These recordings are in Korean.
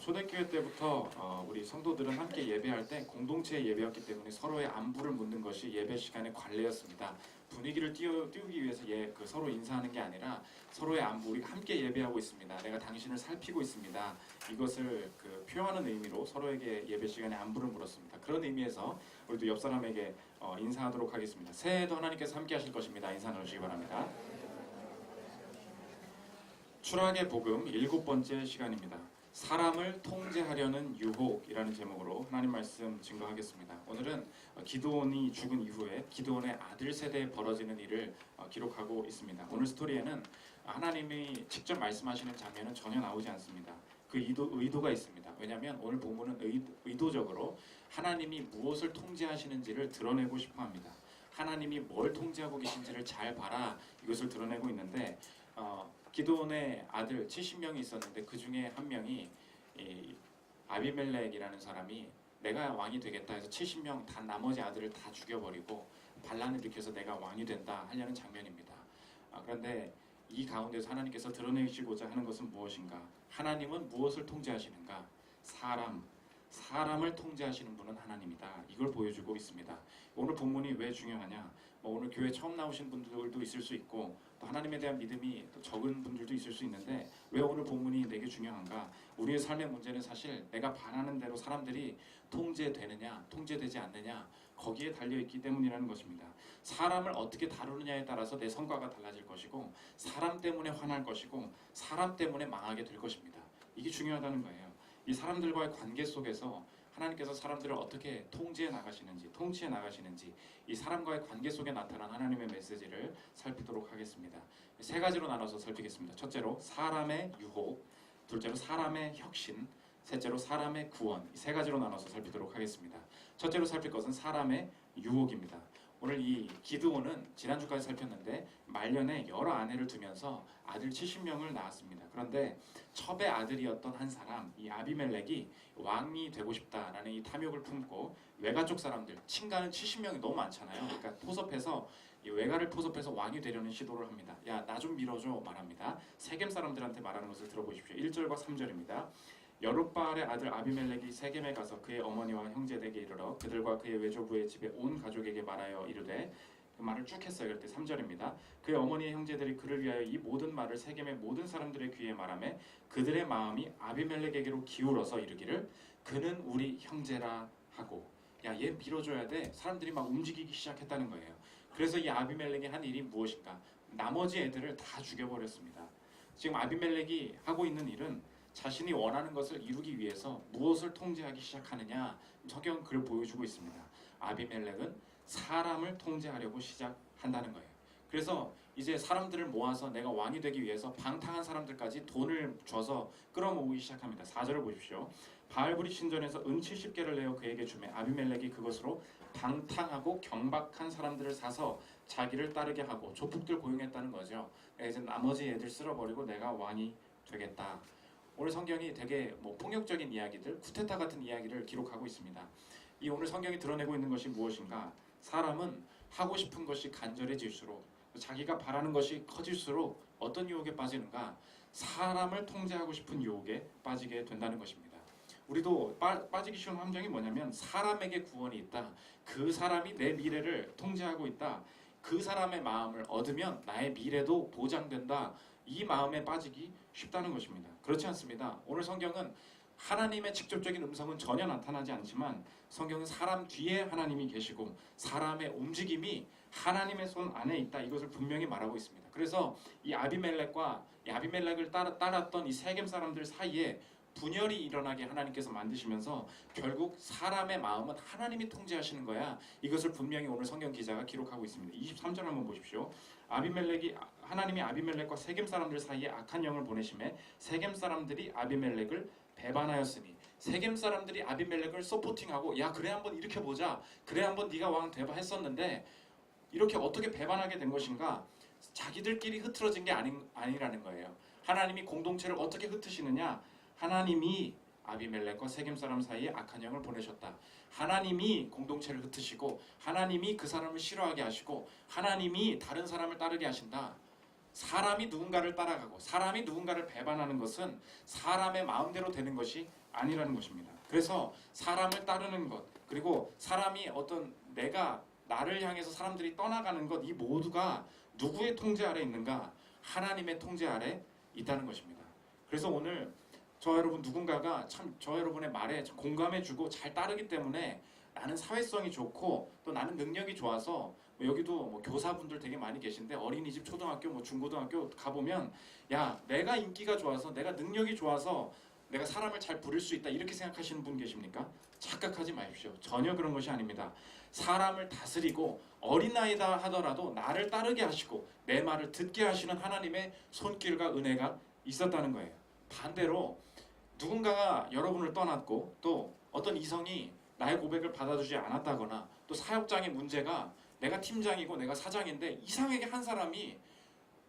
초대교회 때부터 우리 성도들은 함께 예배할 때 공동체 예배였기 때문에 서로의 안부를 묻는 것이 예배 시간의 관례였습니다. 분위기를 띄우기 위해서 서로 인사하는 게 아니라 서로의 안부, 우리가 함께 예배하고 있습니다. 내가 당신을 살피고 있습니다. 이것을 표현하는 의미로 서로에게 예배 시간에 안부를 물었습니다. 그런 의미에서 우리도 옆 사람에게 인사하도록 하겠습니다. 새해에도 하나님께서 함께 하실 것입니다. 인사 나누시기 바랍니다. 출애굽의 복음 7번째 시간입니다. 사람을 통제하려는 유혹이라는 제목으로 하나님 말씀 증거하겠습니다. 오늘은 기드온이 죽은 이후에 기드온의 아들 세대에 벌어지는 일을 기록하고 있습니다. 오늘 스토리에는 하나님이 직접 말씀하시는 장면은 전혀 나오지 않습니다. 그 의도가 있습니다. 왜냐하면 오늘 본문은 의도적으로 하나님이 무엇을 통제하시는지를 드러내고 싶어 합니다. 하나님이 뭘 통제하고 계신지를 잘 봐라, 이것을 드러내고 있는데 기드온의 아들 70명이 있었는데 그 중에 한 명이 아비멜렉이라는 사람이 내가 왕이 되겠다 해서 70명 다 나머지 아들을 다 죽여버리고 반란을 일으켜서 내가 왕이 된다 하려는 장면입니다. 그런데 이 가운데서 하나님께서 드러내시고자 하는 것은 무엇인가? 하나님은 무엇을 통제하시는가? 사람을 통제하시는 분은 하나님이다. 이걸 보여주고 있습니다. 오늘 본문이 왜 중요하냐? 오늘 교회 처음 나오신 분들도 있을 수 있고 또 하나님에 대한 믿음이 또 적은 분들도 있을 수 있는데 왜 오늘 본문이 내게 중요한가? 우리의 삶의 문제는 사실 내가 바라는 대로 사람들이 통제되느냐 통제되지 않느냐 거기에 달려있기 때문이라는 것입니다. 사람을 어떻게 다루느냐에 따라서 내 성과가 달라질 것이고 사람 때문에 화날 것이고 사람 때문에 망하게 될 것입니다. 이게 중요하다는 거예요. 이 사람들과의 관계 속에서 하나님께서 사람들을 어떻게 통치해 나가시는지 이 사람과의 관계 속에 나타난 하나님의 메시지를 살피도록 하겠습니다. 세 가지로 나눠서 살피겠습니다. 첫째로 사람의 유혹, 둘째로 사람의 혁신, 셋째로 사람의 구원, 이 세 가지로 나눠서 살피도록 하겠습니다. 첫째로 살필 것은 사람의 유혹입니다. 오늘 이 기드온은 지난주까지 살폈는데 말년에 여러 아내를 두면서 아들 70명을 낳았습니다. 그런데 첩의 아들이었던 한 사람, 이 아비멜렉이 왕이 되고 싶다라는 이 탐욕을 품고 외가 쪽 사람들, 친가는 70명이 너무 많잖아요. 그러니까 포섭해서 이 외가를 포섭해서 왕이 되려는 시도를 합니다. 야, 나 좀 밀어줘 말합니다. 세겜 사람들한테 말하는 것을 들어보십시오. 1절과 3절입니다. 여룻바알의 아들 아비멜렉이 세겜에 가서 그의 어머니와 형제에게 이르러 그들과 그의 외조부의 집에 온 가족에게 말하여 이르되, 그 말을 쭉 했어요. 그럴 때 3절입니다. 그의 어머니의 형제들이 그를 위하여 이 모든 말을 세겜의 모든 사람들의 귀에 말하매 그들의 마음이 아비멜렉에게로 기울어서 이르기를 그는 우리 형제라 하고, 야, 얘 밀어줘야 돼. 사람들이 막 움직이기 시작했다는 거예요. 그래서 이 아비멜렉이 한 일이 무엇인가? 나머지 애들을 다 죽여버렸습니다. 지금 아비멜렉이 하고 있는 일은 자신이 원하는 것을 이루기 위해서 무엇을 통제하기 시작하느냐, 성경은 그걸 보여주고 있습니다. 아비멜렉은 사람을 통제하려고 시작한다는 거예요. 그래서 이제 사람들을 모아서 내가 왕이 되기 위해서 방탕한 사람들까지 돈을 줘서 끌어모으기 시작합니다. 4절을 보십시오. 바알브리 신전에서 은 70개를 내어 그에게 주매 아비멜렉이 그것으로 방탕하고 경박한 사람들을 사서 자기를 따르게 하고 조폭들 고용했다는 거죠. 이제 나머지 애들 쓸어버리고 내가 왕이 되겠다. 오늘 성경이 되게 폭력적인 이야기들, 쿠데타 같은 이야기를 기록하고 있습니다. 이 오늘 성경이 드러내고 있는 것이 무엇인가? 사람은 하고 싶은 것이 간절해질수록, 자기가 바라는 것이 커질수록 어떤 유혹에 빠지는가? 사람을 통제하고 싶은 유혹에 빠지게 된다는 것입니다. 우리도 빠지기 쉬운 함정이 뭐냐면 사람에게 구원이 있다. 그 사람이 내 미래를 통제하고 있다. 그 사람의 마음을 얻으면 나의 미래도 보장된다. 이 마음에 빠지기 쉽다는 것입니다. 그렇지 않습니다. 오늘 성경은 하나님의 직접적인 음성은 전혀 나타나지 않지만 성경은 사람 뒤에 하나님이 계시고 사람의 움직임이 하나님의 손 안에 있다. 이것을 분명히 말하고 있습니다. 그래서 이 아비멜렉을 따랐던 이 세겜 사람들 사이에 분열이 일어나게 하나님께서 만드시면서 결국 사람의 마음은 하나님이 통제하시는 거야. 이것을 분명히 오늘 성경 기자가 기록하고 있습니다. 23절 한번 보십시오. 하나님이 아비멜렉과 세겜 사람들 사이에 악한 영을 보내심에 세겜 사람들이 아비멜렉을 배반하였으니, 세겜 사람들이 아비멜렉을 서포팅하고 야, 그래 한번 일으켜보자, 그래 한번 네가 왕 되봐 했었는데 이렇게 어떻게 배반하게 된 것인가? 자기들끼리 흐트러진 게 아니라는 거예요. 하나님이 공동체를 어떻게 흩으시느냐? 하나님이 아비멜렉과 세겜 사람 사이에 악한 영을 보내셨다. 하나님이 공동체를 흩으시고 하나님이 그 사람을 싫어하게 하시고 하나님이 다른 사람을 따르게 하신다. 사람이 누군가를 따라가고 사람이 누군가를 배반하는 것은 사람의 마음대로 되는 것이 아니라는 것입니다. 그래서 사람을 따르는 것, 그리고 사람이 어떤 내가 나를 향해서 사람들이 떠나가는 것, 이 모두가 누구의 통제 아래 있는가? 하나님의 통제 아래 있다는 것입니다. 그래서 오늘 저와 여러분 누군가가 참 저와 여러분의 말에 공감해주고 잘 따르기 때문에 나는 사회성이 좋고 또 나는 능력이 좋아서 여기도 뭐 교사분들 되게 많이 계신데 어린이집, 초등학교, 뭐 중고등학교 가보면 야 내가 인기가 좋아서 내가 능력이 좋아서 내가 사람을 잘 부릴 수 있다 이렇게 생각하시는 분 계십니까? 착각하지 마십시오. 전혀 그런 것이 아닙니다. 사람을 다스리고 어린 나이다 하더라도 나를 따르게 하시고 내 말을 듣게 하시는 하나님의 손길과 은혜가 있었다는 거예요. 반대로 누군가가 여러분을 떠났고 또 어떤 이성이 나의 고백을 받아주지 않았다거나 또 사역장의 문제가 내가 팀장이고 내가 사장인데 이상하게 한 사람이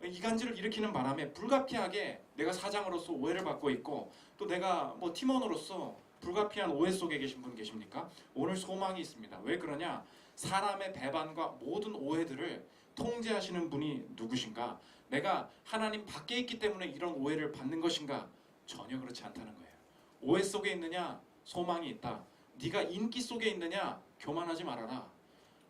이간질을 일으키는 바람에 불가피하게 내가 사장으로서 오해를 받고 있고 또 내가 뭐 팀원으로서 불가피한 오해 속에 계신 분 계십니까? 오늘 소망이 있습니다. 왜 그러냐? 사람의 배반과 모든 오해들을 통제하시는 분이 누구신가? 내가 하나님 밖에 있기 때문에 이런 오해를 받는 것인가? 전혀 그렇지 않다는 거예요. 오해 속에 있느냐? 소망이 있다. 네가 인기 속에 있느냐? 교만하지 말아라.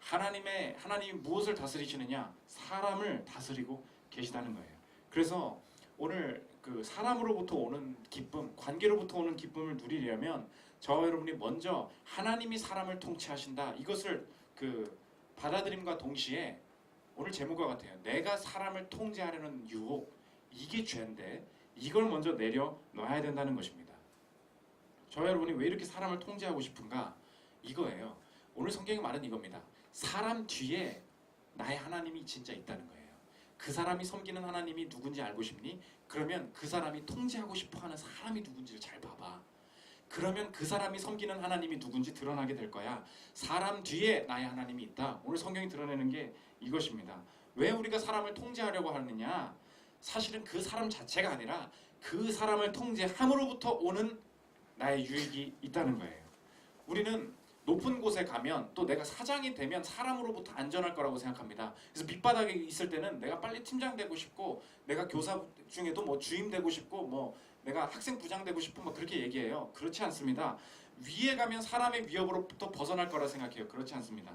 하나님이 무엇을 다스리시느냐? 사람을 다스리고 계시다는 거예요. 그래서 오늘 그 사람으로부터 오는 기쁨, 관계로부터 오는 기쁨을 누리려면 저와 여러분이 먼저 하나님이 사람을 통치하신다. 이것을 그 받아들임과 동시에 오늘 제목과 같아요. 내가 사람을 통제하려는 유혹, 이게 죄인데 이걸 먼저 내려놔야 된다는 것입니다. 저와 여러분이 왜 이렇게 사람을 통제하고 싶은가? 이거예요. 오늘 성경이 말은 이겁니다. 사람 뒤에 나의 하나님이 진짜 있다는 거예요. 그 사람이 섬기는 하나님이 누군지 알고 싶니? 그러면 그 사람이 통제하고 싶어하는 사람이 누군지를 잘 봐봐. 그러면 그 사람이 섬기는 하나님이 누군지 드러나게 될 거야. 사람 뒤에 나의 하나님이 있다. 오늘 성경이 드러내는 게 이것입니다. 왜 우리가 사람을 통제하려고 하느냐? 사실은 그 사람 자체가 아니라 그 사람을 통제함으로부터 오는 나의 유익이 있다는 거예요. 우리는 높은 곳에 가면 또 내가 사장이 되면 사람으로부터 안전할 거라고 생각합니다. 그래서 밑바닥에 있을 때는 내가 빨리 팀장 되고 싶고 내가 교사 중에도 뭐 주임 되고 싶고 뭐 내가 학생 부장 되고 싶고 뭐 그렇게 얘기해요. 그렇지 않습니다. 위에 가면 사람의 위협으로부터 벗어날 거라 생각해요. 그렇지 않습니다.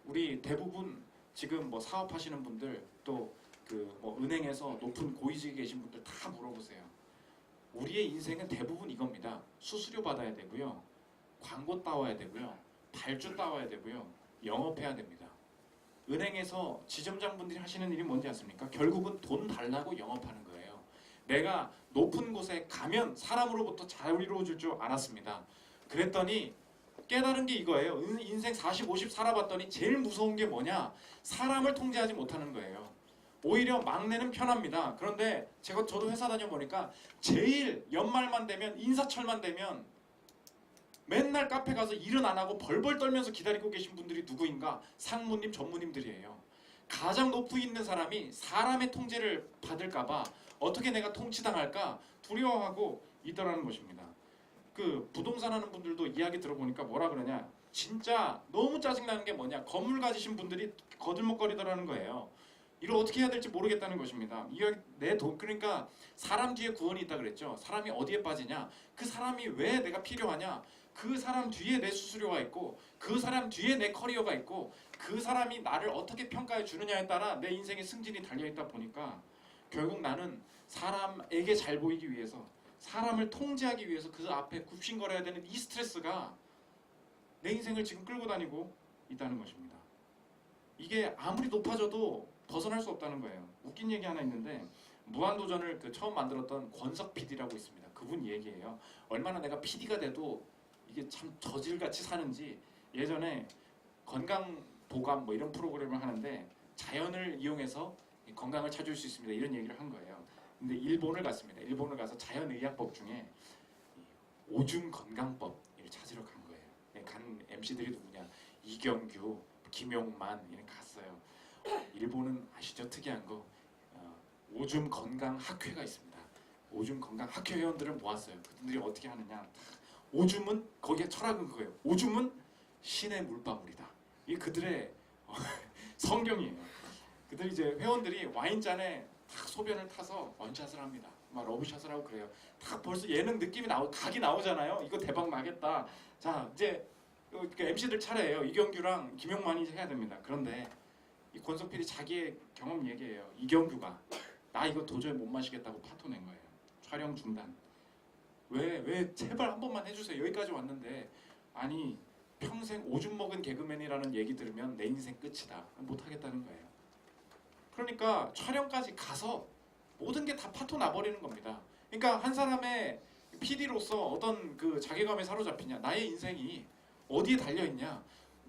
우리 대부분 지금 뭐 사업하시는 분들 또 그 뭐 은행에서 높은 고위직에 계신 분들 다 물어보세요. 우리의 인생은 대부분 이겁니다. 수수료 받아야 되고요. 광고 따와야 되고요. 발주 따와야 되고요. 영업해야 됩니다. 은행에서 지점장분들이 하시는 일이 뭔지 아십니까? 결국은 돈 달라고 영업하는 거예요. 내가 높은 곳에 가면 사람으로부터 자유로워질 줄 알았습니다. 그랬더니 깨달은 게 이거예요. 인생 40, 50 살아봤더니 제일 무서운 게 뭐냐? 사람을 통제하지 못하는 거예요. 오히려 막내는 편합니다. 그런데 저도 회사 다녀보니까 제일 연말만 되면 인사철만 되면 맨날 카페 가서 일은 안 하고 벌벌 떨면서 기다리고 계신 분들이 누구인가? 상무님, 전무님들이에요. 가장 높이 있는 사람이 사람의 통제를 받을까봐 어떻게 내가 통치당할까 두려워하고 있더라는 것입니다. 그 부동산 하는 분들도 이야기 들어보니까 뭐라 그러냐? 진짜 너무 짜증나는 게 뭐냐? 건물 가지신 분들이 거들먹거리더라는 거예요. 이걸 어떻게 해야 될지 모르겠다는 것입니다. 내 돈, 그러니까 사람 뒤에 구원이 있다 그랬죠. 사람이 어디에 빠지냐? 그 사람이 왜 내가 필요하냐? 그 사람 뒤에 내 수수료가 있고 그 사람 뒤에 내 커리어가 있고 그 사람이 나를 어떻게 평가해 주느냐에 따라 내 인생의 승진이 달려있다 보니까 결국 나는 사람에게 잘 보이기 위해서 사람을 통제하기 위해서 그 앞에 굽신거려야 되는 이 스트레스가 내 인생을 지금 끌고 다니고 있다는 것입니다. 이게 아무리 높아져도 벗어날 수 없다는 거예요. 웃긴 얘기 하나 있는데 무한도전을 처음 만들었던 권석 PD라고 있습니다. 그분 얘기예요. 얼마나 내가 PD가 돼도 이게 참 저질같이 사는지 예전에 건강보감 뭐 이런 프로그램을 하는데 자연을 이용해서 건강을 찾을 수 있습니다. 이런 얘기를 한 거예요. 근데 일본을 갔습니다. 일본을 가서 자연의학법 중에 오줌 건강법을 찾으러 간 거예요. 간 MC들이 누구냐? 이경규, 김용만 이렇게 갔어요. 일본은 아시죠? 특이한 거 오줌 건강 학회가 있습니다. 오줌 건강 학회 회원들을 모았어요. 그분들이 어떻게 하느냐? 오줌은 거기에 철학은 그거예요. 오줌은 신의 물방울이다. 이게 그들의 성경이에요. 그들이 이제 회원들이 와인잔에 딱 소변을 타서 원샷을 합니다. 막 러브샷을 하고 그래요. 딱 벌써 예능 느낌이 각이 나오잖아요. 이거 대박 나겠다. 자, 이제 MC들 차례예요. 이경규랑 김용만이 해야 됩니다. 그런데 이 권석필이 자기의 경험 얘기해요. 이경규가 나 이거 도저히 못 마시겠다고 파토 낸 거예요. 촬영 중단. 왜 제발 한 번만 해주세요. 여기까지 왔는데 아니 평생 오줌 먹은 개그맨이라는 얘기 들으면 내 인생 끝이다. 못 하겠다는 거예요. 그러니까 촬영까지 가서 모든 게 다 파토 나버리는 겁니다. 그러니까 한 사람의 PD로서 어떤 그 자괴감에 사로잡히냐, 나의 인생이 어디에 달려있냐,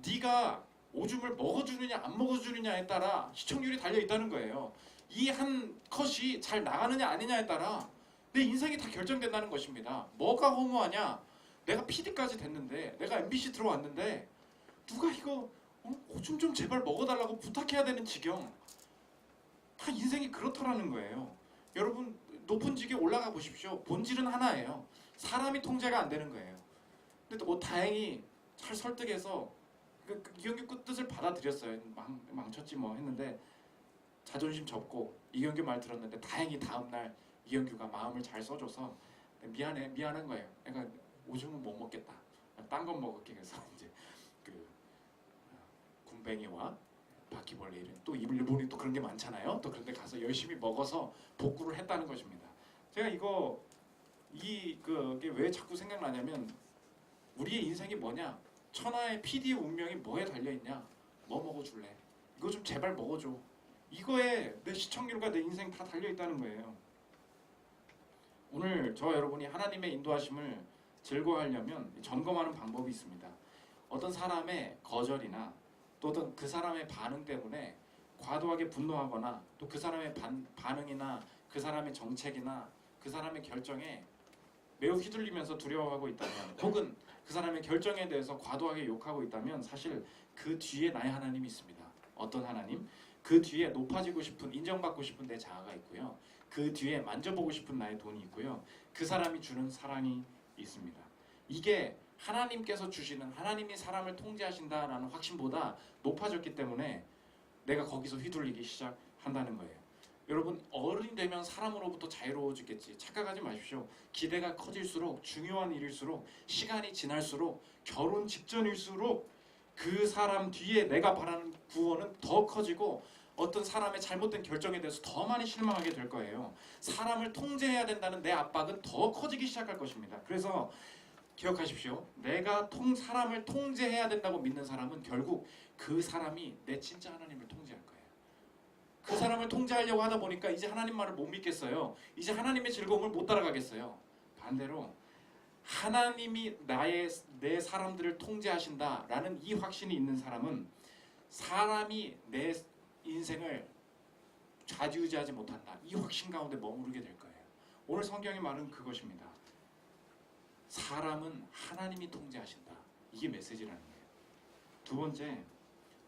네가 오줌을 먹어주느냐 안 먹어주느냐에 따라 시청률이 달려있다는 거예요. 이 한 컷이 잘 나가느냐 아니냐에 따라 내 인생이 다 결정된다는 것입니다. 뭐가 허무하냐, 내가 PD까지 됐는데, 내가 MBC 들어왔는데 누가 이거 오줌 좀 제발 먹어달라고 부탁해야 되는 지경. 다 인생이 그렇더라는 거예요. 여러분 높은 직에 올라가 보십시오. 본질은 하나예요. 사람이 통제가 안 되는 거예요. 근데 뭐 다행히 잘 설득해서 이경규 그 뜻을 받아들였어요. 망쳤지 뭐 했는데 자존심 접고 이경규 말 들었는데 다행히 다음날 이경규가 마음을 잘 써줘서 미안한 거예요. 그러니까 오줌은 못 먹겠다. 딴 건 먹을게. 그래서 이제 그 군뱅이와 바퀴벌레 이런 또 일본이 또 그런 게 많잖아요. 또 그런데 가서 열심히 먹어서 복구를 했다는 것입니다. 제가 그게 왜 자꾸 생각나냐면 우리의 인생이 뭐냐? 천하의 PD의 운명이 뭐에 달려있냐? 뭐 먹어줄래? 이거 좀 제발 먹어줘. 이거에 내 시청률과 내 인생 다 달려있다는 거예요. 오늘 저와 여러분이 하나님의 인도하심을 즐거워하려면 점검하는 방법이 있습니다. 어떤 사람의 거절이나 또 어떤 그 사람의 반응 때문에 과도하게 분노하거나 또 그 사람의 반응이나 그 사람의 정책이나 그 사람의 결정에 매우 휘둘리면서 두려워하고 있다면, 혹은 그 사람의 결정에 대해서 과도하게 욕하고 있다면 사실 그 뒤에 나의 하나님이 있습니다. 어떤 하나님? 그 뒤에 높아지고 싶은, 인정받고 싶은 내 자아가 있고요. 그 뒤에 만져보고 싶은 나의 돈이 있고요. 그 사람이 주는 사랑이 있습니다. 이게 하나님께서 주시는, 하나님이 사람을 통제하신다라는 확신보다 높아졌기 때문에 내가 거기서 휘둘리기 시작한다는 거예요. 여러분 어른이 되면 사람으로부터 자유로워지겠지 착각하지 마십시오. 기대가 커질수록, 중요한 일일수록, 시간이 지날수록, 결혼 직전일수록 그 사람 뒤에 내가 바라는 구원은 더 커지고 어떤 사람의 잘못된 결정에 대해서 더 많이 실망하게 될 거예요. 사람을 통제해야 된다는 내 압박은 더 커지기 시작할 것입니다. 그래서 기억하십시오. 내가 사람을 통제해야 된다고 믿는 사람은 결국 그 사람이 내 진짜 하나님을 통제할 거예요. 그 사람을 통제하려고 하다 보니까 이제 하나님 말을 못 믿겠어요. 이제 하나님의 즐거움을 못 따라가겠어요. 반대로 하나님이 내 사람들을 통제하신다라는 이 확신이 있는 사람은 사람이 내 인생을 좌지우지하지 못한다. 이 확신 가운데 머무르게 될 거예요. 오늘 성경의 말은 그것입니다. 사람은 하나님이 통제하신다. 이게 메시지라는 거예요.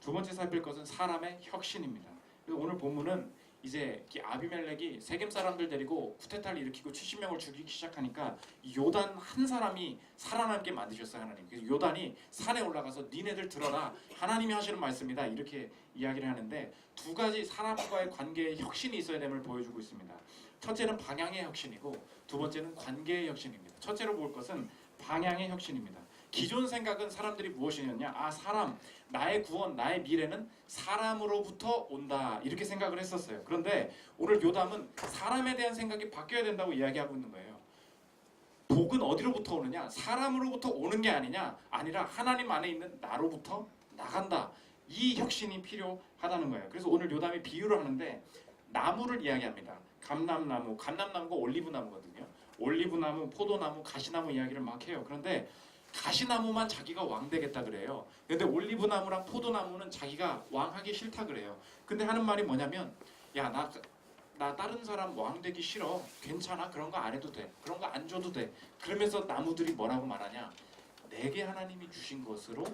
두 번째 살필 것은 사람의 혁신입니다. 그래서 오늘 본문은 이제 아비멜렉이 세겜 사람들 데리고 쿠데타를 일으키고 70명을 죽이기 시작하니까 요단 한 사람이 살아남게 만드셨어요. 하나님. 그래서 요단이 산에 올라가서 니네들 들어라. 하나님이 하시는 말씀이다. 이렇게 이야기를 하는데 두 가지 사람과의 관계의 혁신이 있어야 됨을 보여주고 있습니다. 첫째는 방향의 혁신이고 두 번째는 관계의 혁신입니다. 첫째로 볼 것은 방향의 혁신입니다. 기존 생각은 사람들이 무엇이었냐? 사람, 나의 구원, 나의 미래는 사람으로부터 온다. 이렇게 생각을 했었어요. 그런데 오늘 요담은 사람에 대한 생각이 바뀌어야 된다고 이야기하고 있는 거예요. 복은 어디로부터 오느냐? 사람으로부터 오는 게 아니라 하나님 안에 있는 나로부터 나간다. 이 혁신이 필요하다는 거예요. 그래서 오늘 요담이 비유를 하는데 나무를 이야기합니다. 감람나무가 올리브나무거든요. 올리브나무, 포도나무, 가시나무 이야기를 막 해요. 그런데 가시나무만 자기가 왕 되겠다 그래요. 근데 올리브나무랑 포도나무는 자기가 왕하기 싫다 그래요. 근데 하는 말이 뭐냐면 야, 나 다른 사람 왕 되기 싫어. 괜찮아. 그런 거 안 해도 돼. 그런 거 안 줘도 돼. 그러면서 나무들이 뭐라고 말하냐? 내게 하나님이 주신 것으로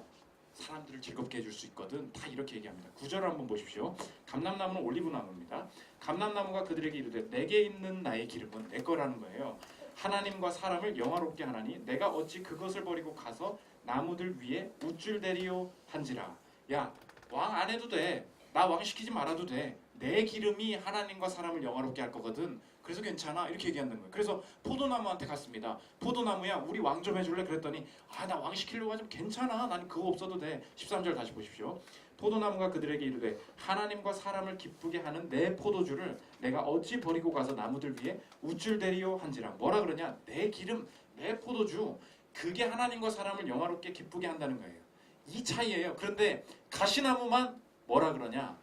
사람들을 즐겁게 해줄 수 있거든. 다 이렇게 얘기합니다. 구절을 한번 보십시오. 감람나무는 올리브나무입니다. 감람나무가 그들에게 이르되 내게 있는 나의 기름은 내 거라는 거예요. 하나님과 사람을 영화롭게 하나니 내가 어찌 그것을 버리고 가서 나무들 위에 우쭐대리요 한지라. 야, 왕 안 해도 돼. 나 왕 시키지 말아도 돼. 내 기름이 하나님과 사람을 영화롭게 할 거거든. 그래서 괜찮아 이렇게 얘기한다는 거예요. 그래서 포도나무한테 갔습니다. 포도나무야 우리 왕 좀 해줄래? 그랬더니 나 왕 시키려고 하지만 괜찮아. 난 그거 없어도 돼. 13절 다시 보십시오. 포도나무가 그들에게 이르되 하나님과 사람을 기쁘게 하는 내 포도주를 내가 어찌 버리고 가서 나무들 위에 우쭐대리요 한지라. 뭐라 그러냐? 내 기름, 내 포도주, 그게 하나님과 사람을 영화롭게 기쁘게 한다는 거예요. 이 차이예요. 그런데 가시나무만 뭐라 그러냐?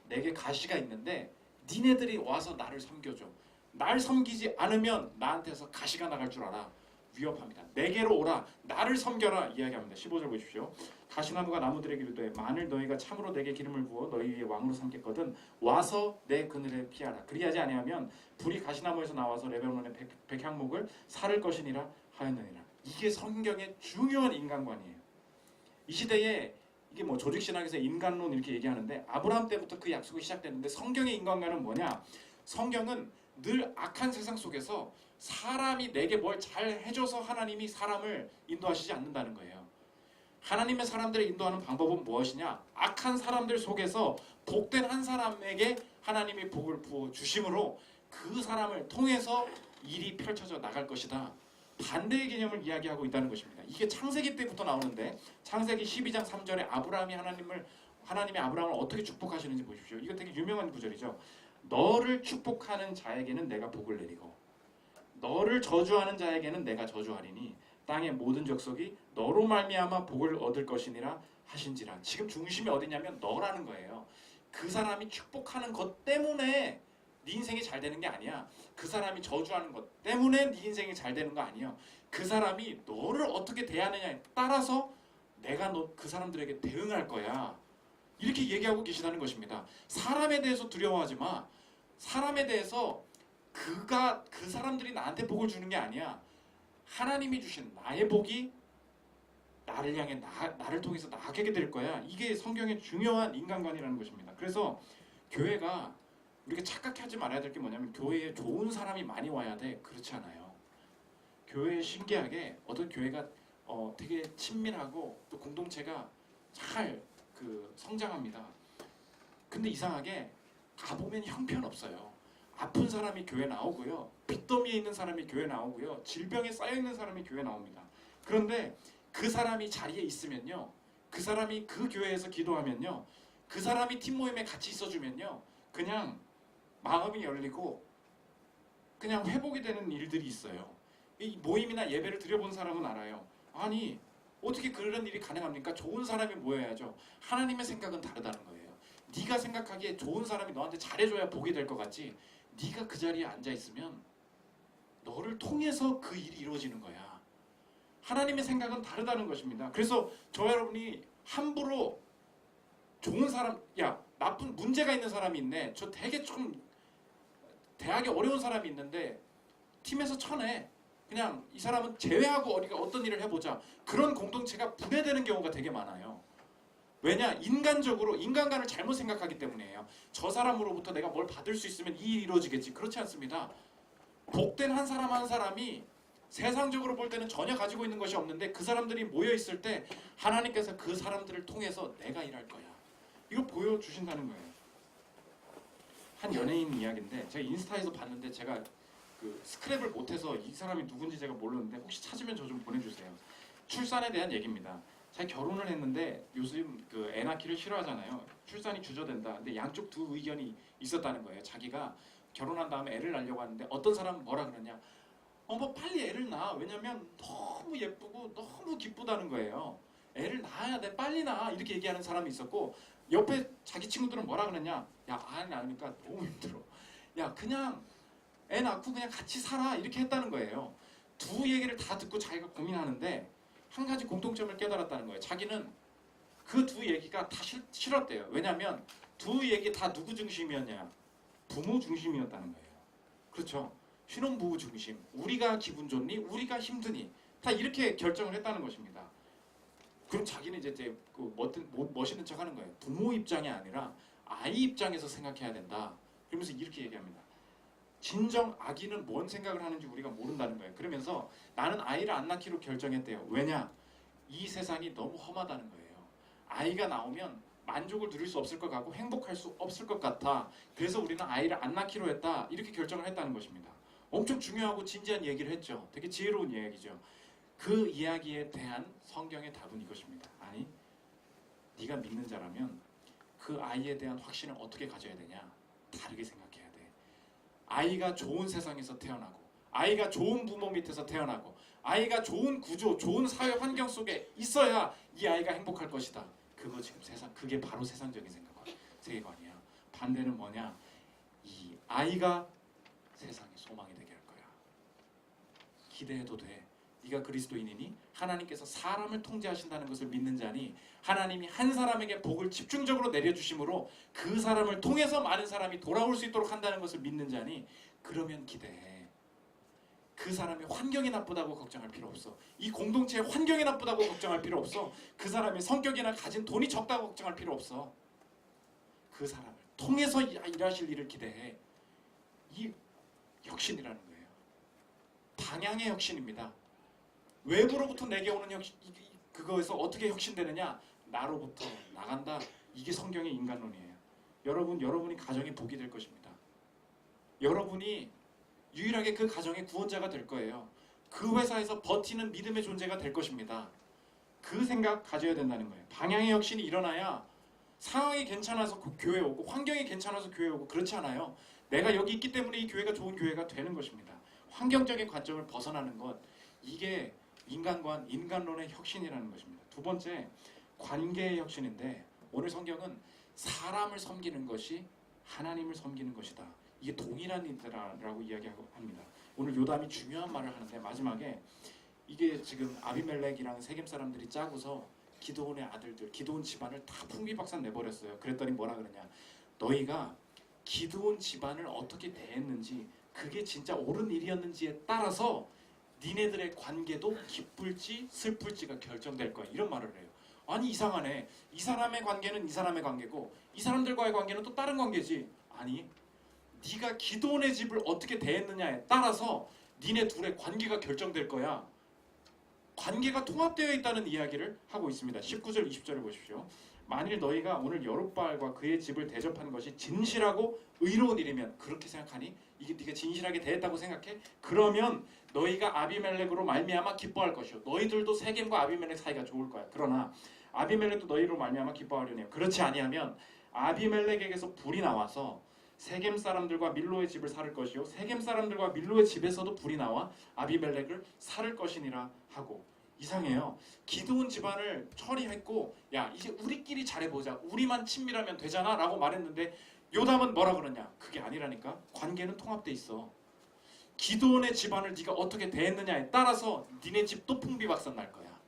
내게 가시가 있는데 니네들이 와서 나를 섬겨줘. 날 섬기지 않으면 나한테서 가시가 나갈 줄 알아. 위협합니다. 내게로 오라. 나를 섬겨라. 이야기합니다. 15절 보십시오. 가시나무가 나무들에게 이르되 만일 너희가 참으로 내게 기름을 부어 너희 위에 왕으로 삼겠거든 와서 내 그늘에 피하라. 그리하지 아니하면 불이 가시나무에서 나와서 레바논의 백향목을 사를 것이니라 하였느니라. 이게 성경의 중요한 인간관이에요. 이 시대에 이게 뭐 조직신학에서 인간론 이렇게 얘기하는데 아브라함 때부터 그 약속이 시작됐는데 성경의 인간관은 뭐냐? 성경은 늘 악한 세상 속에서 사람이 내게 뭘 잘 해줘서 하나님이 사람을 인도하시지 않는다는 거예요. 하나님의 사람들을 인도하는 방법은 무엇이냐? 악한 사람들 속에서 복된 한 사람에게 하나님이 복을 부어 주심으로 그 사람을 통해서 일이 펼쳐져 나갈 것이다. 반대의 개념을 이야기하고 있다는 것입니다. 이게 창세기 때부터 나오는데 창세기 12장 3절에 하나님이 아브라함을 어떻게 축복하시는지 보십시오. 이거 되게 유명한 구절이죠. 너를 축복하는 자에게는 내가 복을 내리고 너를 저주하는 자에게는 내가 저주하리니 땅의 모든 족속이 너로 말미암아 복을 얻을 것이니라 하신지라. 지금 중심이 어디냐면 너라는 거예요. 그 사람이 축복하는 것 때문에 네 인생이 잘 되는 게 아니야. 그 사람이 저주하는 것 때문에 네 인생이 잘 되는 거 아니야. 그 사람이 너를 어떻게 대하느냐에 따라서 내가 그 사람들에게 대응할 거야. 이렇게 얘기하고 계시다는 것입니다. 사람에 대해서 두려워하지 마. 사람에 대해서 그 사람들이 나한테 복을 주는 게 아니야. 하나님이 주신 나의 복이 나를 향해 나를 통해서 나게 될 거야. 이게 성경의 중요한 인간관이라는 것입니다. 그래서 교회가 우리가 착각하지 말아야 될 게 뭐냐면 교회에 좋은 사람이 많이 와야 돼. 그렇지 않아요. 교회에 신기하게 어떤 교회가 되게 친밀하고 또 공동체가 잘 성장합니다. 근데 이상하게 가보면 형편없어요. 아픈 사람이 교회 나오고요. 빚더미에 있는 사람이 교회 나오고요. 질병에 쌓여있는 사람이 교회 나옵니다. 그런데 그 사람이 자리에 있으면요. 그 사람이 그 교회에서 기도하면요. 그 사람이 팀 모임에 같이 있어주면요. 그냥 마음이 열리고 그냥 회복이 되는 일들이 있어요. 이 모임이나 예배를 드려본 사람은 알아요. 아니 어떻게 그런 일이 가능합니까? 좋은 사람이 모여야죠. 하나님의 생각은 다르다는 거예요. 네가 생각하기에 좋은 사람이 너한테 잘해줘야 복이 될 것 같지. 네가 그 자리에 앉아있으면 너를 통해서 그 일이 이루어지는 거야. 하나님의 생각은 다르다는 것입니다. 그래서 저와 여러분이 함부로 좋은 사람, 나쁜 문제가 있는 사람이 있네. 저 되게 좀 대하기 어려운 사람이 있는데 팀에서 쳐내. 그냥 이 사람은 제외하고 우리가 어떤 일을 해보자. 그런 공동체가 분해되는 경우가 되게 많아요. 왜냐? 인간적으로 인간관을 잘못 생각하기 때문이에요. 저 사람으로부터 내가 뭘 받을 수 있으면 이 일이 이루어지겠지. 그렇지 않습니다. 복된 한 사람 한 사람이 세상적으로 볼 때는 전혀 가지고 있는 것이 없는데 그 사람들이 모여있을 때 하나님께서 그 사람들을 통해서 내가 일할 거야. 이걸 보여주신다는 거예요. 한 연예인 이야기인데 제가 인스타에서 봤는데 제가 스크랩을 못해서 이 사람이 누군지 제가 모르는데 혹시 찾으면 저 좀 보내주세요. 출산에 대한 얘기입니다. 자기 결혼을 했는데 요즘 애 낳기를 싫어하잖아요. 출산이 주저된다. 근데 양쪽 두 의견이 있었다는 거예요. 자기가 결혼한 다음에 애를 낳으려고 하는데 어떤 사람은 뭐라 그러냐. 뭐 빨리 애를 낳아. 왜냐면 너무 예쁘고 너무 기쁘다는 거예요. 애를 낳아야 돼. 빨리 낳아. 이렇게 얘기하는 사람이 있었고 옆에 자기 친구들은 뭐라 그러냐. 애 낳으니까 너무 힘들어. 그냥 애 낳고 그냥 같이 살아. 이렇게 했다는 거예요. 두 얘기를 다 듣고 자기가 고민하는데 한 가지 공통점을 깨달았다는 거예요. 자기는 그 두 얘기가 다 싫었대요. 왜냐하면 두 얘기 다 누구 중심이었냐? 부모 중심이었다는 거예요. 그렇죠? 신혼부부 중심. 우리가 기분 좋니? 우리가 힘드니? 다 이렇게 결정을 했다는 것입니다. 그럼 자기는 이제 멋있는 척 하는 거예요. 부모 입장이 아니라 아이 입장에서 생각해야 된다. 그러면서 이렇게 얘기합니다. 진정 아기는 뭔 생각을 하는지 우리가 모른다는 거예요. 그러면서 나는 아이를 안 낳기로 결정했대요. 왜냐? 이 세상이 너무 험하다는 거예요. 아이가 나오면 만족을 누릴 수 없을 것 같고 행복할 수 없을 것 같아. 그래서 우리는 아이를 안 낳기로 했다. 이렇게 결정을 했다는 것입니다. 엄청 중요하고 진지한 얘기를 했죠. 되게 지혜로운 이야기죠. 그 이야기에 대한 성경의 답은 이것입니다. 아니, 네가 믿는 자라면 그 아이에 대한 확신을 어떻게 가져야 되냐? 다르게 생각해야 돼. 아이가 좋은 세상에서 태어나고, 아이가 좋은 부모 밑에서 태어나고, 아이가 좋은 구조, 좋은 사회 환경 속에 있어야 이 아이가 행복할 것이다. 그거 지금 그게 바로 세상적인 세계관이야. 반대는 뭐냐? 이 아이가 세상의 소망이 되게 할 거야. 기대해도 돼. 네가 그리스도인이니 하나님께서 사람을 통제하신다는 것을 믿는 자니 하나님이 한 사람에게 복을 집중적으로 내려주심으로 그 사람을 통해서 많은 사람이 돌아올 수 있도록 한다는 것을 믿는 자니 그러면 기대해. 그 사람의 환경이 나쁘다고 걱정할 필요 없어. 이 공동체의 환경이 나쁘다고 걱정할 필요 없어. 그 사람의 성격이나 가진 돈이 적다고 걱정할 필요 없어. 그 사람을 통해서 일하실 일을 기대해. 이 혁신이라는 거예요. 방향의 혁신입니다. 외부로부터 내게 오는 혁신, 그거에서 어떻게 혁신되느냐? 나로부터 나간다. 이게 성경의 인간론이에요. 여러분이 가정의 복이 될 것입니다. 여러분이 유일하게 그 가정의 구원자가 될 거예요. 그 회사에서 버티는 믿음의 존재가 될 것입니다. 그 생각 가져야 된다는 거예요. 방향의 혁신이 일어나야 상황이 괜찮아서 교회 오고 환경이 괜찮아서 교회 오고 그렇지 않아요. 내가 여기 있기 때문에 이 교회가 좋은 교회가 되는 것입니다. 환경적인 관점을 벗어나는 것, 이게 인간론의 혁신이라는 것입니다. 두 번째, 관계의 혁신인데 오늘 성경은 사람을 섬기는 것이 하나님을 섬기는 것이다. 이게 동일한 일이라고 이야기합니다. 오늘 요담이 중요한 말을 하는데 마지막에 이게 지금 아비멜렉이랑 세겜 사람들이 짜고서 기드온의 아들들, 기드온 집안을 다 풍비박산 내버렸어요. 그랬더니 뭐라 그러냐? 너희가 기드온 집안을 어떻게 대했는지, 그게 진짜 옳은 일이었는지에 따라서 니네들의 관계도 기쁠지 슬플지가 결정될 거야. 이런 말을 해요. 아니, 이상하네. 이 사람의 관계는 이 사람의 관계고 이 사람들과의 관계는 또 다른 관계지. 아니, 네가 기드온의 집을 어떻게 대했느냐에 따라서 니네 둘의 관계가 결정될 거야. 관계가 통합되어 있다는 이야기를 하고 있습니다. 19절 20절을 보십시오. 만일 너희가 오늘 여룻바알과 그의 집을 대접한 것이 진실하고 의로운 일이면, 그렇게 생각하니? 이게 네가 진실하게 대했다고 생각해? 그러면 너희가 아비멜렉으로 말미암아 기뻐할 것이요, 너희들도 세겜과 아비멜렉 사이가 좋을 거야. 그러나 아비멜렉도 너희로 말미암아 기뻐하려니요. 그렇지 아니하면 아비멜렉에게서 불이 나와서 세겜 사람들과 밀로의 집을 살을 것이요, 세겜 사람들과 밀로의 집에서도 불이 나와 아비멜렉을 살을 것이니라 하고. 이상해요. 기드온 집안을 처리했고, 야, 이제 우리끼리 잘해보자, 우리만 친밀하면 되잖아 라고 말했는데 요담은 뭐라 그러냐? 그게 아니라니까. 관계는 통합돼 있어. 기드온의 집안을 네가 어떻게 대했느냐에 따라서 니네 집도 풍비박산 날 거야.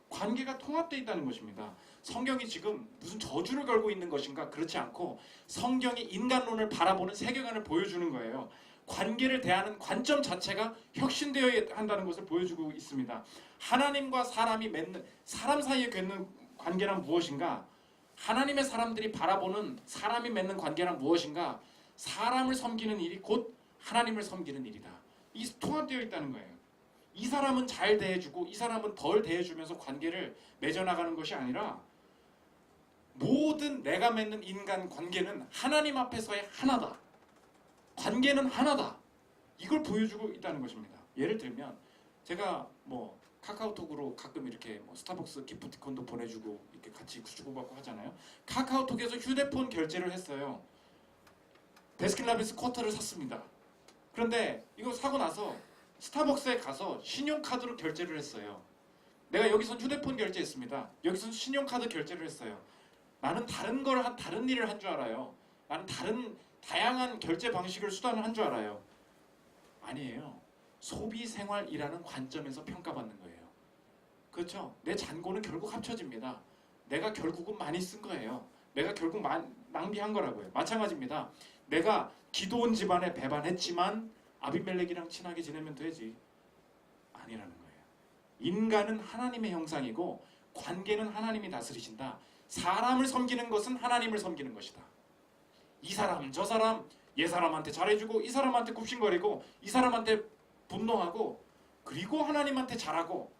관계가 통합되어 있다는 것입니다. 성경이 지금 무슨 저주를 걸고 있는 것인가? 그렇지 않고 성경이 인간론을 바라보는 세계관을 보여주는 거예요. 관계를 대하는 관점 자체가 혁신되어야 한다는 것을 보여주고 있습니다. 하나님과 사람이 맺는, 사람 사이에 맺는 관계란 무엇인가? 하나님의 사람들이 바라보는 사람이 맺는 관계란 무엇인가? 사람을 섬기는 일이 곧 하나님을 섬기는 일이다. 이 통합되어 있다는 거예요. 이 사람은 잘 대해주고 이 사람은 덜 대해주면서 관계를 맺어나가는 것이 아니라 모든 내가 맺는 인간 관계는 하나님 앞에서의 하나다. 관계는 하나다. 이걸 보여주고 있다는 것입니다. 예를 들면 제가 뭐 카카오톡으로 가끔 이렇게 뭐 스타벅스 기프티콘도 보내주고 이렇게 같이 주고받고 하잖아요. 카카오톡에서 휴대폰 결제를 했어요. 베스킨라빈스 쿼터를 샀습니다. 그런데 이거 사고 나서 스타벅스에 가서 신용카드로 결제를 했어요. 내가 여기선 휴대폰 결제했습니다. 여기선 신용카드 결제를 했어요. 나는 다른 일을 한 줄 알아요. 나는 다양한 결제 방식을 수단을 한 줄 알아요. 아니에요. 소비 생활이라는 관점에서 평가받는 거예요. 그렇죠? 내 잔고는 결국 합쳐집니다. 내가 결국은 많이 쓴 거예요. 내가 결국 낭비한 거라고요. 마찬가지입니다. 내가 기드온 집안에 배반했지만 아비멜렉이랑 친하게 지내면 되지. 아니라는 거예요. 인간은 하나님의 형상이고 관계는 하나님이 다스리신다. 사람을 섬기는 것은 하나님을 섬기는 것이다. 이 사람 저 사람, 얘 사람한테 잘해주고 이 사람한테 굽신거리고 이 사람한테 분노하고 그리고 하나님한테 잘하고.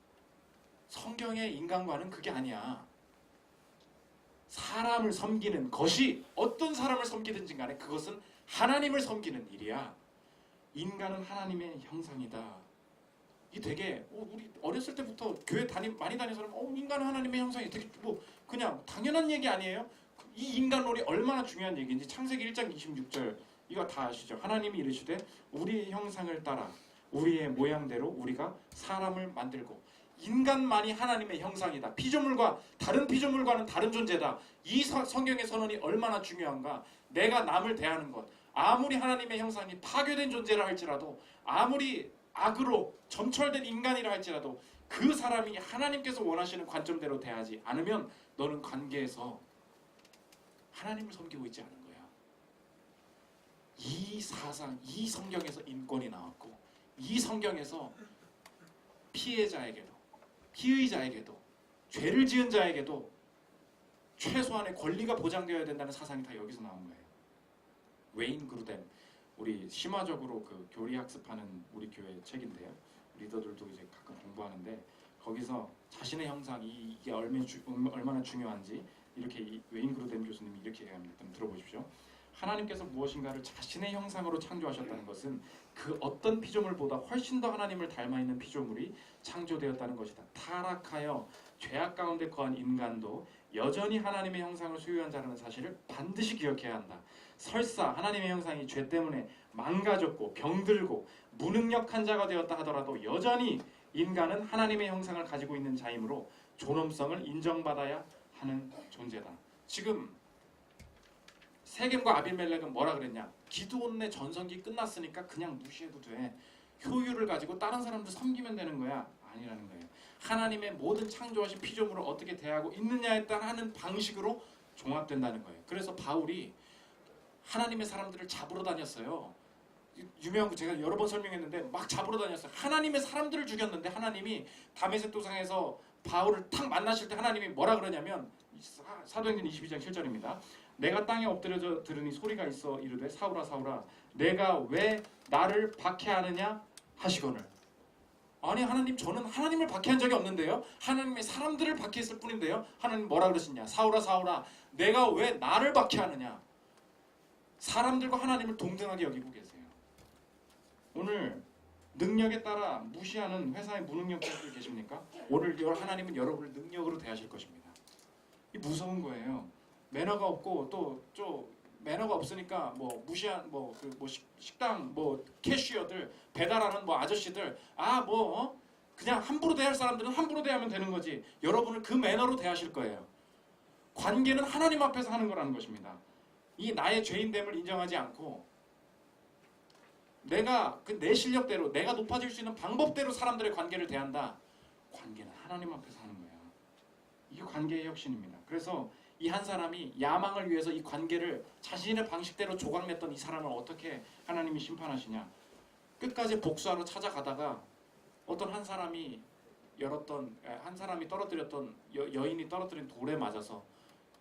성경의 인간관은 그게 아니야. 사람을 섬기는 것이 어떤 사람을 섬기든지 간에 그것은 하나님을 섬기는 일이야. 인간은 하나님의 형상이다. 이 되게 우리 어렸을 때부터 교회 많이 다니는 사람 인간은 하나님의 형상이 되게 뭐 그냥 당연한 얘기 아니에요? 이 인간론이 얼마나 중요한 얘기인지 창세기 1장 26절 이거 다 아시죠? 하나님이 이르시되 우리의 형상을 따라 우리의 모양대로 우리가 사람을 만들고 인간만이 하나님의 형상이다. 피조물과 다른 피조물과는 다른 존재다. 이 성경의 선언이 얼마나 중요한가. 내가 남을 대하는 것 아무리 하나님의 형상이 파괴된 존재라 할지라도 아무리 악으로 점철된 인간이라 할지라도 그 사람이 하나님께서 원하시는 관점대로 대하지 않으면 너는 관계에서 하나님을 섬기고 있지 않은 거야. 이 사상, 이 성경에서 인권이 나왔고 이 성경에서 피해자에게도 피의자에게도 죄를 지은 자에게도 최소한의 권리가 보장되어야 된다는 사상이 다 여기서 나온 거예요. 웨인 그루덴 우리 심화적으로 그 교리 학습하는 우리 교회 책인데요. 리더들도 이제 가끔 공부하는데 거기서 자신의 형상이 이게 얼마나 중요한지 이렇게 웨인 그루덴 교수님이 이렇게 얘기합니다. 한번 들어보십시오. 하나님께서 무엇인가를 자신의 형상으로 창조하셨다는 것은 그 어떤 피조물보다 훨씬 더 하나님을 닮아있는 피조물이 창조되었다는 것이다. 타락하여 죄악 가운데 거한 인간도 여전히 하나님의 형상을 소유한 자라는 사실을 반드시 기억해야 한다. 설사 하나님의 형상이 죄 때문에 망가졌고 병들고 무능력한 자가 되었다 하더라도 여전히 인간은 하나님의 형상을 가지고 있는 자이므로 존엄성을 인정받아야 하는 존재다. 지금 세겜과 아비멜렉은 뭐라 그랬냐? 기드온의 전성기 끝났으니까 그냥 무시해도 돼. 효율을 가지고 다른 사람들 섬기면 되는 거야. 아니라는 거예요. 하나님의 모든 창조하신 피조물을 어떻게 대하고 있느냐에 따라 하는 방식으로 종합된다는 거예요. 그래서 바울이 하나님의 사람들을 잡으러 다녔어요. 유명한 거 제가 여러 번 설명했는데 막 잡으러 다녔어요. 하나님의 사람들을 죽였는데 하나님이 다메섹 도상에서 바울을 탁 만나실 때 하나님이 뭐라 그러냐면 사도행전 22장 7절입니다. 내가 땅에 엎드려져 들으니 소리가 있어 이르되 사울아 사울아 내가 왜 나를 박해하느냐 하시거늘. 아니 하나님 저는 하나님을 박해한 적이 없는데요. 하나님의 사람들을 박해했을 뿐인데요. 하나님 뭐라 그러시냐. 사울아 사울아 내가 왜 나를 박해하느냐. 사람들과 하나님을 동등하게 여기고 계세요. 오늘 능력에 따라 무시하는 회사의 무능력자들 계십니까? 오늘 하나님은 여러분을 능력으로 대하실 것입니다. 이 무서운 거예요. 매너가 없고 또 매너가 없으니까 뭐 무시한 식당 캐시어들 배달하는 아저씨들 그냥 함부로 대할 사람들은 함부로 대하면 되는 거지. 여러분을 그 매너로 대하실 거예요. 관계는 하나님 앞에서 하는 거라는 것입니다. 이 나의 죄인됨을 인정하지 않고 내가 내 실력대로 내가 높아질 수 있는 방법대로 사람들의 관계를 대한다. 관계는 하나님 앞에서 하는 거야. 이게 관계의 혁신입니다. 그래서 이 한 사람이 야망을 위해서 이 관계를 자신의 방식대로 조각냈던 이 사람을 어떻게 하나님이 심판하시냐. 끝까지 복수하러 찾아가다가 어떤 한 사람이 떨어뜨렸던 여인이 떨어뜨린 돌에 맞아서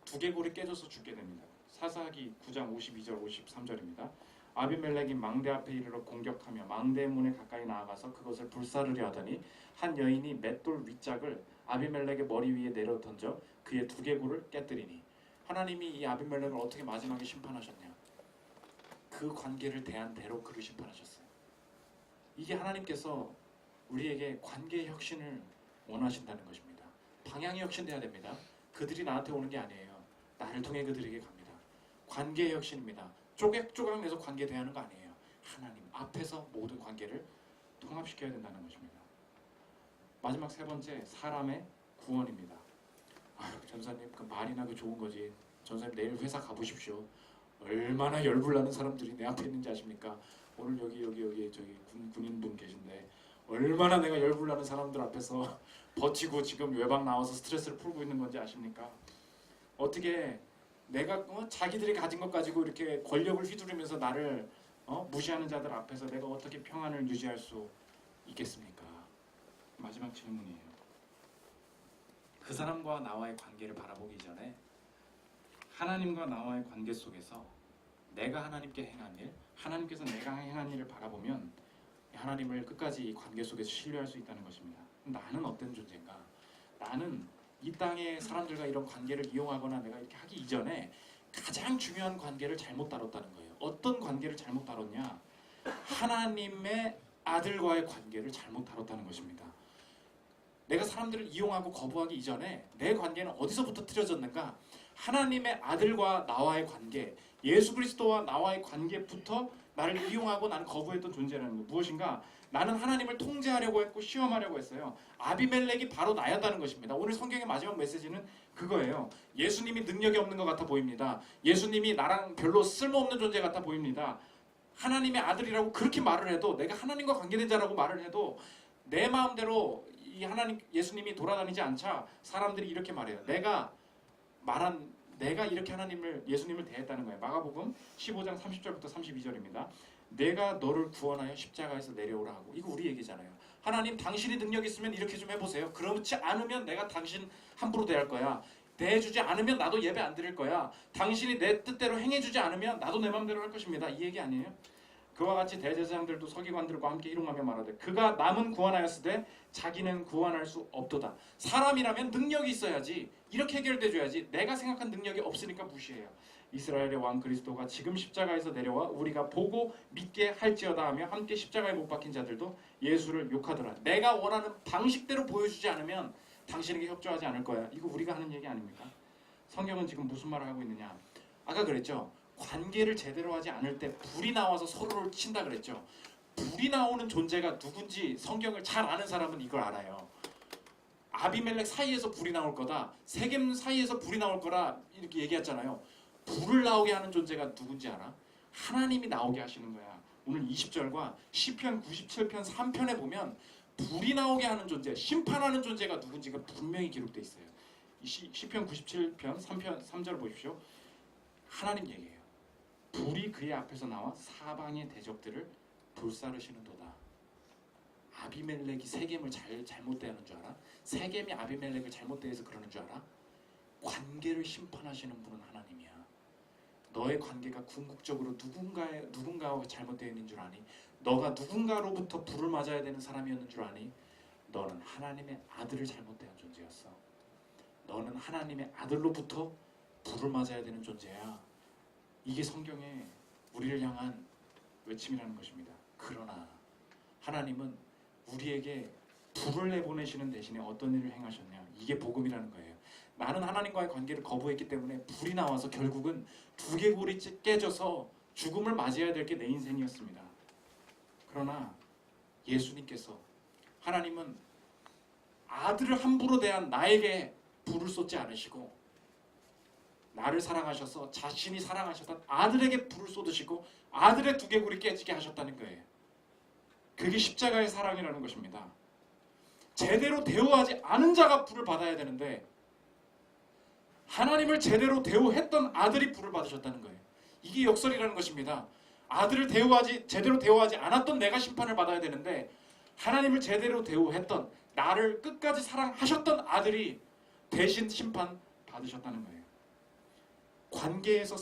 두개골이 깨져서 죽게 됩니다. 사사기 9장 52절 53절입니다. 아비멜렉이 망대 앞에 이르러 공격하며 망대 문에 가까이 나아가서 그것을 불사르려 하더니 한 여인이 맷돌 윗짝을 아비멜렉의 머리 위에 내려 던져 그의 두개골을 깨뜨리니. 하나님이 이 아비멜렉을 어떻게 마지막에 심판하셨냐. 그 관계를 대한 대로 그를 심판하셨어요. 이게 하나님께서 우리에게 관계의 혁신을 원하신다는 것입니다. 방향이 혁신돼야 됩니다. 그들이 나한테 오는 게 아니에요. 나를 통해 그들에게 갑니다. 관계의 혁신입니다. 쪼개쪼각 내서 관계 대하는 거 아니에요. 하나님 앞에서 모든 관계를 통합시켜야 된다는 것입니다. 마지막 세 번째, 사람의 구원입니다. 전사님 그 말이나 그 좋은 거지. 전사님 내일 회사 가보십시오. 얼마나 열불나는 사람들이 내 앞에 있는지 아십니까? 오늘 여기 저기 군인분 계신데 얼마나 내가 열불나는 사람들 앞에서 버티고 지금 외박 나와서 스트레스를 풀고 있는 건지 아십니까? 어떻게 내가 자기들이 가진 것 가지고 이렇게 권력을 휘두르면서 나를 무시하는 자들 앞에서 내가 어떻게 평안을 유지할 수 있겠습니까? 마지막 질문이에요. 그 사람과 나와의 관계를 바라보기 전에 하나님과 나와의 관계 속에서 내가 하나님께 행한 일, 하나님께서 내가 행한 일을 바라보면 하나님을 끝까지 이 관계 속에서 신뢰할 수 있다는 것입니다. 나는 어떤 존재인가? 나는 이 땅의 사람들과 이런 관계를 이용하거나 내가 이렇게 하기 이전에 가장 중요한 관계를 잘못 다뤘다는 거예요. 어떤 관계를 잘못 다뤘냐? 하나님의 아들과의 관계를 잘못 다뤘다는 것입니다. 내가 사람들을 이용하고 거부하기 이전에 내 관계는 어디서부터 틀어졌는가? 하나님의 아들과 나와의 관계, 예수 그리스도와 나와의 관계부터 나를 이용하고 나는 거부했던 존재라는 것. 무엇인가? 나는 하나님을 통제하려고 했고 시험하려고 했어요. 아비멜렉이 바로 나였다는 것입니다. 오늘 성경의 마지막 메시지는 그거예요. 예수님이 능력이 없는 것 같아 보입니다. 예수님이 나랑 별로 쓸모없는 존재 같아 보입니다. 하나님의 아들이라고 그렇게 말을 해도, 내가 하나님과 관계된 자라고 말을 해도 내 마음대로 이 하나님 예수님이 돌아다니지 않자 사람들이 이렇게 말해요. 내가 이렇게 예수님을 대했다는 거예요. 마가복음 15장 30절부터 32절입니다. 내가 너를 구원하여 십자가에서 내려오라 하고. 이거 우리 얘기잖아요. 하나님, 당신이 능력 있으면 이렇게 좀 해보세요. 그렇지 않으면 내가 당신 함부로 대할 거야. 대해주지 않으면 나도 예배 안 드릴 거야. 당신이 내 뜻대로 행해주지 않으면 나도 내 마음대로 할 것입니다. 이 얘기 아니에요? 그와 같이 대제사장들도 서기관들과 함께 희롱하며 말하되 그가 남은 구원하였으되 자기는 구원할 수 없도다. 사람이라면 능력이 있어야지, 이렇게 해결돼줘야지. 내가 생각한 능력이 없으니까 무시해요. 이스라엘의 왕 그리스도가 지금 십자가에서 내려와 우리가 보고 믿게 할지어다 하며 함께 십자가에 못 박힌 자들도 예수를 욕하더라. 내가 원하는 방식대로 보여주지 않으면 당신에게 협조하지 않을 거야. 이거 우리가 하는 얘기 아닙니까? 성경은 지금 무슨 말을 하고 있느냐? 아까 그랬죠. 관계를 제대로 하지 않을 때 불이 나와서 서로를 친다 그랬죠. 불이 나오는 존재가 누군지 성경을 잘 아는 사람은 이걸 알아요. 아비멜렉 사이에서 불이 나올 거다, 세겜 사이에서 불이 나올 거라 이렇게 얘기했잖아요. 불을 나오게 하는 존재가 누군지 알아? 하나님이 나오게 하시는 거야. 오늘 20절과 시편 97편 3편에 보면 불이 나오게 하는 존재, 심판하는 존재가 누군지가 분명히 기록되어 있어요. 시편 97편 3절 보십시오. 하나님 얘기해요. 불이 그의 앞에서 나와 사방의 대적들을 불사르시는도다. 아비멜렉이 세겜을 잘못 대하는 줄 알아? 세겜이 아비멜렉을 잘못 대해서 그러는 줄 알아? 관계를 심판하시는 분은 하나님이야. 너의 관계가 궁극적으로 누군가와 잘못되어 있는 줄 아니? 너가 누군가로부터 불을 맞아야 되는 사람이었는 줄 아니? 너는 하나님의 아들을 잘못 대한 존재였어. 너는 하나님의 아들로부터 불을 맞아야 되는 존재야. 이게 성경의 우리를 향한 외침이라는 것입니다. 그러나 하나님은 우리에게 불을 내보내시는 대신에 어떤 일을 행하셨냐? 이게 복음이라는 거예요. 나는 하나님과의 관계를 거부했기 때문에 불이 나와서 결국은 두개골이 깨져서 죽음을 맞이해야 될 게 내 인생이었습니다. 그러나 예수님께서, 하나님은 아들을 함부로 대한 나에게 불을 쏟지 않으시고 나를 사랑하셔서 자신이 사랑하셨던 아들에게 불을 쏟으시고 아들의 두개골이 깨지게 하셨다는 거예요. 그게 십자가의 사랑이라는 것입니다. 제대로 대우하지 않은 자가 불을 받아야 되는데 하나님을 제대로 대우했던 아들이 불을 받으셨다는 거예요. 이게 역설이라는 것입니다. 아들을 제대로 대우하지 않았던 내가 심판을 받아야 되는데 하나님을 제대로 대우했던, 나를 끝까지 사랑하셨던 아들이 대신 심판 받으셨다는 거예요. 관계에서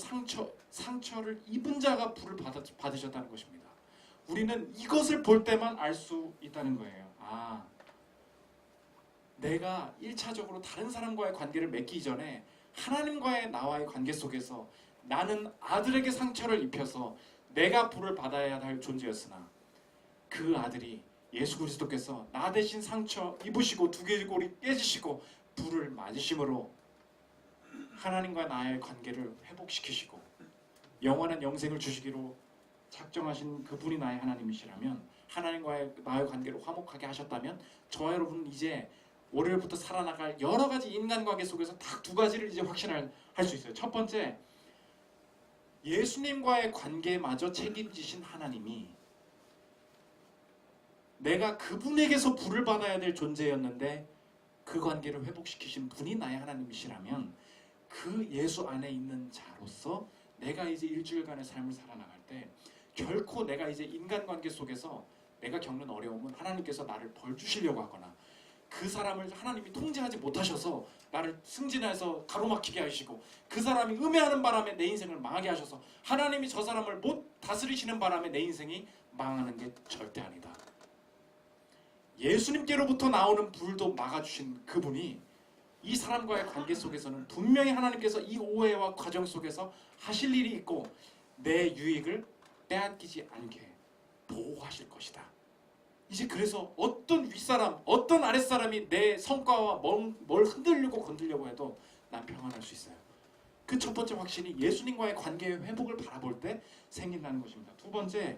상처를 입은 자가 불을 받으셨다는 것입니다. 우리는 이것을 볼 때만 알 수 있다는 거예요. 내가 1차적으로 다른 사람과의 관계를 맺기 전에 하나님과의 나와의 관계 속에서 나는 아들에게 상처를 입혀서 내가 불을 받아야 할 존재였으나 그 아들이 예수 그리스도께서 나 대신 상처 입으시고 두개골이 깨지시고 불을 맞으심으로 하나님과 나의 관계를 회복시키시고 영원한 영생을 주시기로 작정하신 그분이 나의 하나님이시라면, 하나님과의 나의 관계를 화목하게 하셨다면 저와 여러분은 이제 월요일부터 살아나갈 여러 가지 인간관계 속에서 딱 두 가지를 이제 확신할 수 있어요. 첫 번째, 예수님과의 관계마저 책임지신 하나님이 내가 그분에게서 불을 받아야 될 존재였는데 그 관계를 회복시키신 분이 나의 하나님이시라면 그 예수 안에 있는 자로서 내가 이제 일주일간의 삶을 살아나갈 때 결코 내가 이제 인간관계 속에서 내가 겪는 어려움은 하나님께서 나를 벌 주시려고 하거나 그 사람을 하나님이 통제하지 못하셔서 나를 승진해서 가로막히게 하시고 그 사람이 음해하는 바람에 내 인생을 망하게 하셔서 하나님이 저 사람을 못 다스리시는 바람에 내 인생이 망하는 게 절대 아니다. 예수님께로부터 나오는 불도 막아주신 그분이 이 사람과의 관계 속에서는 분명히 하나님께서 이 오해와 과정 속에서 하실 일이 있고 내 유익을 빼앗기지 않게 보호하실 것이다. 이제 그래서 어떤 윗사람, 어떤 아랫사람이 내 성과와 뭘 흔들려고 건들려고 해도 난 평안할 수 있어요. 그 첫 번째 확신이 예수님과의 관계의 회복을 바라볼 때 생긴다는 것입니다. 두 번째,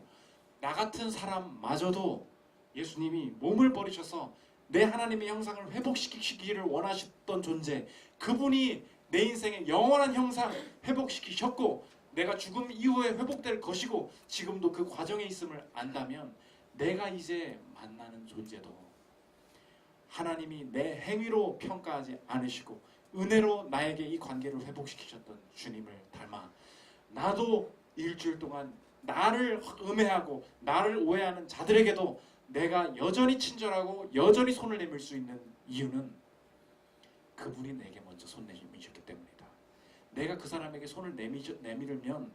나 같은 사람마저도 예수님이 몸을 버리셔서 내 하나님의 형상을 회복시키기를 원하셨던 존재, 그분이 내 인생의 영원한 형상 회복시키셨고 내가 죽음 이후에 회복될 것이고 지금도 그 과정에 있음을 안다면 내가 이제 만나는 존재도 하나님이 내 행위로 평가하지 않으시고 은혜로 나에게 이 관계를 회복시키셨던 주님을 닮아 나도 일주일 동안 나를 음해하고 나를 오해하는 자들에게도 내가 여전히 친절하고 여전히 손을 내밀 수 있는 이유는 그분이 내게 먼저 손 내미셨기 때문이다. 내가 그 사람에게 손을 내밀면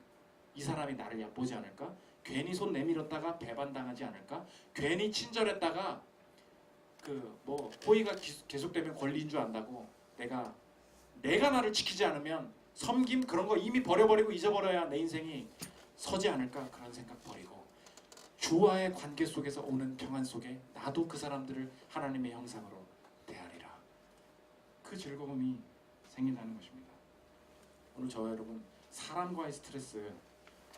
이 사람이 나를 얕보지 않을까? 괜히 손 내밀었다가 배반당하지 않을까? 괜히 친절했다가 호의가 계속되면 권리인 줄 안다고 내가 나를 지키지 않으면 섬김 그런 거 이미 버려버리고 잊어버려야 내 인생이 서지 않을까? 그런 생각 버리고 주와의 관계 속에서 오는 평안 속에 나도 그 사람들을 하나님의 형상으로 대하리라. 그 즐거움이 생긴다는 것입니다. 오늘 저와 여러분 사람과의 스트레스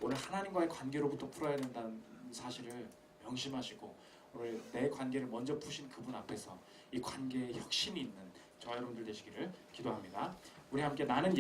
오늘 하나님과의 관계로부터 풀어야 된다는 사실을 명심하시고 오늘 내 관계를 먼저 푸신 그분 앞에서 이 관계에 혁신이 있는 저와 여러분들 되시기를 기도합니다. 우리 함께 나는